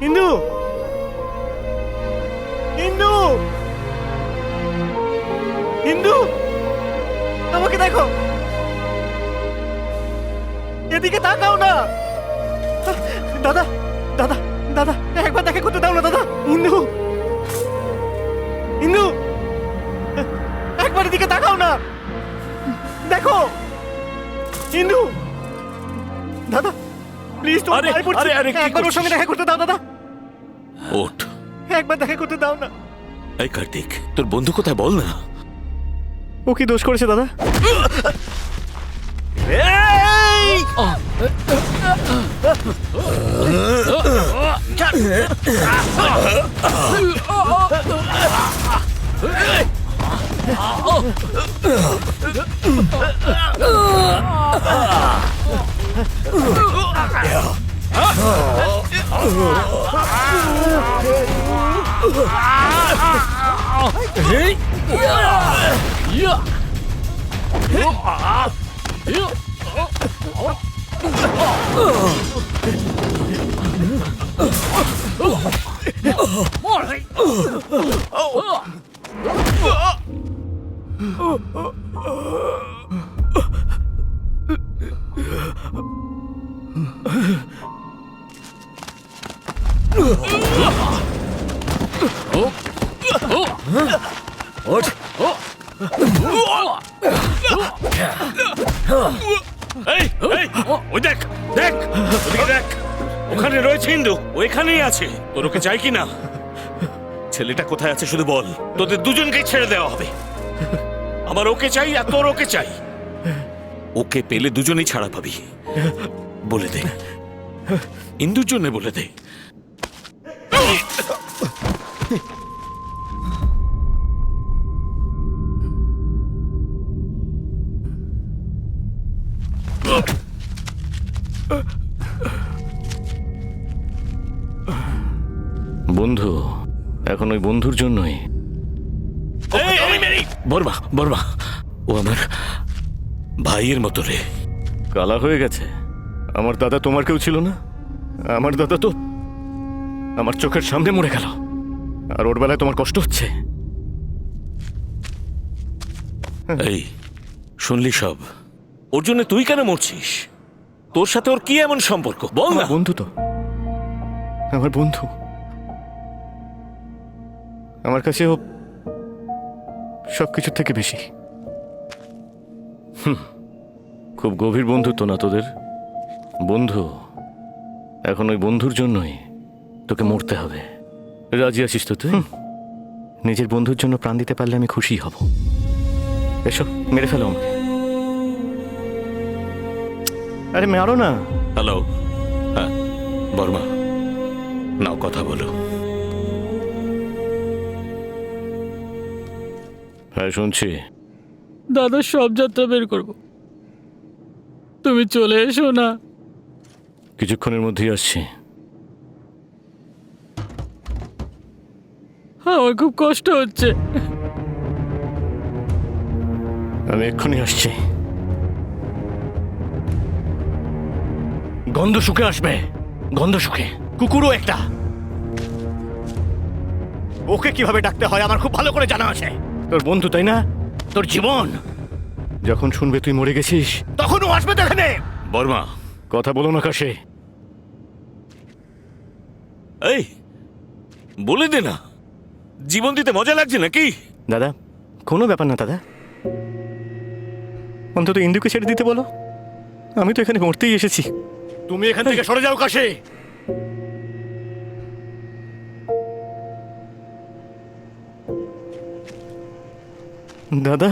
ইন্দু, ইন্দু, ইন্দু, আমাকে দেখো, এদিকে তাকাও না। দাদা, দাদা, দাদা, একবার দেখা করতে দাও না দাদা। ইন্দু, ইন্দু, একবার এদিকে তাকাও না, দেখো। ইন্দু, দাদা প্লিজ, তোমার পায়ে পড়ছি, একবার ওর সঙ্গে দেখা করতে দাও দাদা। ওঠ। একবার দেখা করতে দাও না। এই কার্তিক, তোর বন্ধু কোথায় বল না। ও কি দোষ করেছে দাদা? ওই দেখ, দেখ, ওদিকে দেখ, ওখানে রয়েছে ইন্দু, ওইখানেই আছে। তোর ওকে চাই কি না? ছেলেটা কোথায় আছে শুধু বল, তোদের দুজনকেই ছেড়ে দেওয়া হবে। আমার ওকে চাই আর তোর ওকে চাই। ওকে পেলে দুজনেই ছাড়া পাবি। বলে দে, ইন্দুর জন্য বলে দে। বন্ধু, এখন ওই বন্ধুর জন্যই। বর্মা, বর্মা, ও আমার ভাইয়ের মতো রে। কালা হয়ে গেছে। আমার দাদা তোমার কেউ ছিল না? আমার দাদা তো আমার চোখের সামনে মরে গেল, আর ওর বেলায় তোমার কষ্ট হচ্ছে। এই শুনলি সব? ওর জন্য তুই কেন মরছিস? তোর সাথে ওর কি এমন সম্পর্ক বল না। বন্ধু তো আমার বন্ধু, আমার কাছে ও সবকিছুর থেকে বেশি। খুব গভীর বন্ধুত্ব না তোদের? বন্ধু, এখন ওই বন্ধুর জন্যই তোকে মরতে হবে। রাজি আছিস তো তুই? নিজের বন্ধুর জন্য প্রাণ দিতে পারলে আমি খুশি হব। এসো, মেরে ফেলো আমাকে। আরে মারো না। হ্যালো, হ্যাঁ বর্মা, নাও কথা বলো। হ্যাঁ শুনছি। দাদা সব যাত্রা বের করব, তুমি চলে এসো না। কিছুক্ষণের মধ্যেই আসছি। আমার খুব কষ্ট হচ্ছে। আমি এক্ষুনি আসছি। গন্ধ শুকে আসবে, গন্ধ শুকে। কুকুরও একটা। ওকে কিভাবে ডাকতে হয় আমার খুব ভালো করে জানা আছে। তোর বন্ধু তাই না? তোর জীবন যখন শুনবে তুই মরে গেছিস, তখন ও আসবে তো এখানে। বর্মা, কথা বলো না কাশে। এই বলে দে না, জীবন দিতে মজা লাগছে নাকি? দাদা, কোনো ব্যাপার না দাদা, অন্তত ইন্দুকে ছেড়ে দিতে বলো। আমি তো এখানে মরতেই এসেছি। তুমি এখান থেকে সরে যাও কাশে। দাদা,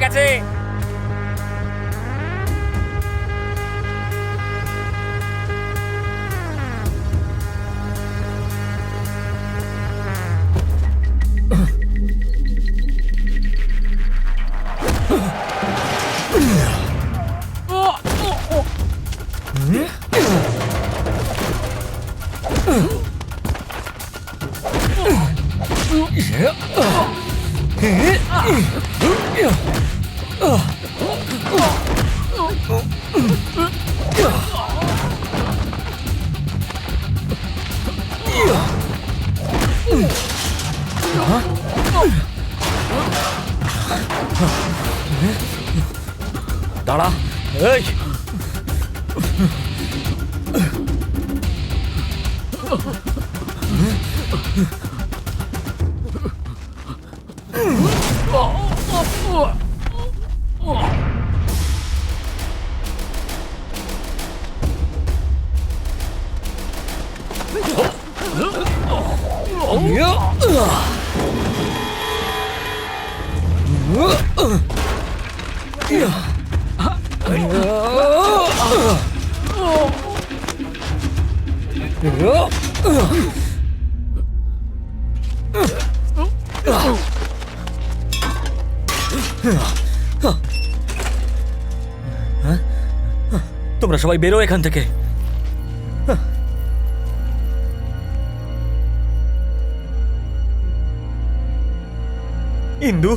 গেছে। দাঁড়া, এই তোমরা সবাই বেরো এখান থেকে। ইন্দু,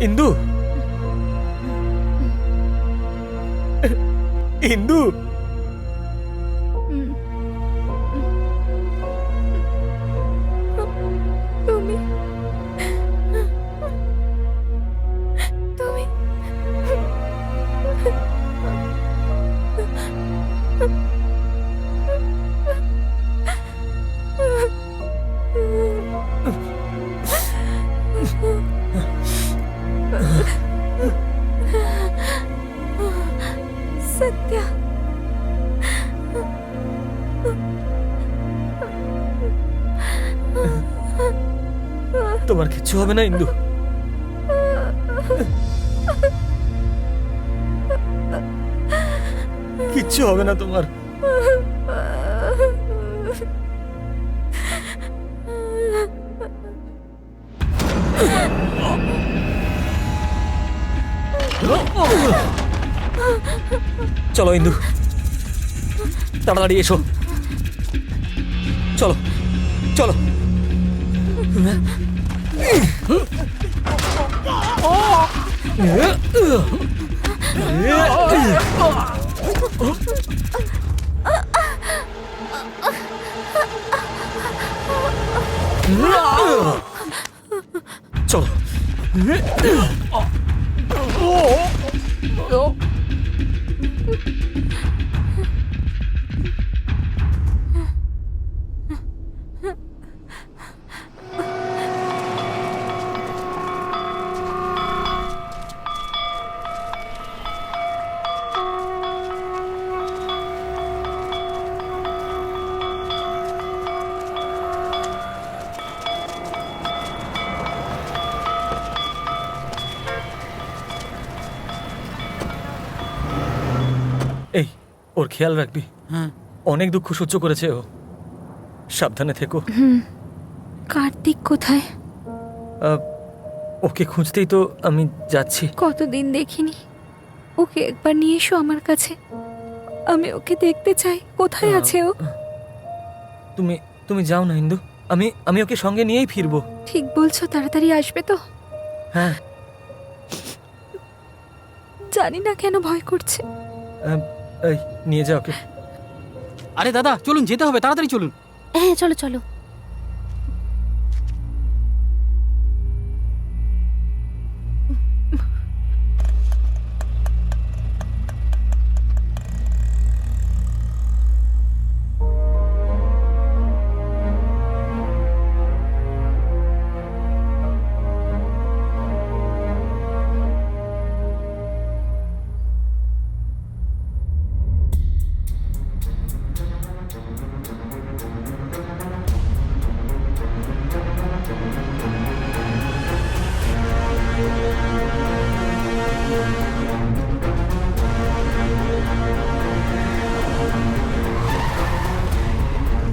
ইন্দু, ইন্দু, তুমি তুমি সত্য। তোমার কিচ্ছু হবে না ইন্দু। কিচ্ছু হবে না তোমার। চলো ইন্দু, তাড়াতাড়ি এসো। চলো চলো। চলো। এই, ওর খেয়াল রাখবি। হ্যাঁ। অনেক দুঃখ সহ্য করেছে ও। সাবধানে থেকো। কার্তিক কোথায়? ওকে খুঁজতেই তো আমি যাচ্ছি। কতদিন দেখিনি ওকে, একবার নিয়ে এসো আমার কাছে, আমি ওকে দেখতে চাই। কোথায় আছে ও? তুমি তুমি যাও না ইন্দু, আমি ওকে সঙ্গে নিয়েই ফিরবো। ঠিক বলছো, তাড়াতাড়ি আসবে তো? হ্যাঁ। জানি না কেন ভয় করছে। এই, নিয়ে যাও ওকে। আরে দাদা চলুন, যেতে হবে, তাড়াতাড়ি চলুন। হ্যাঁ চলো চলো।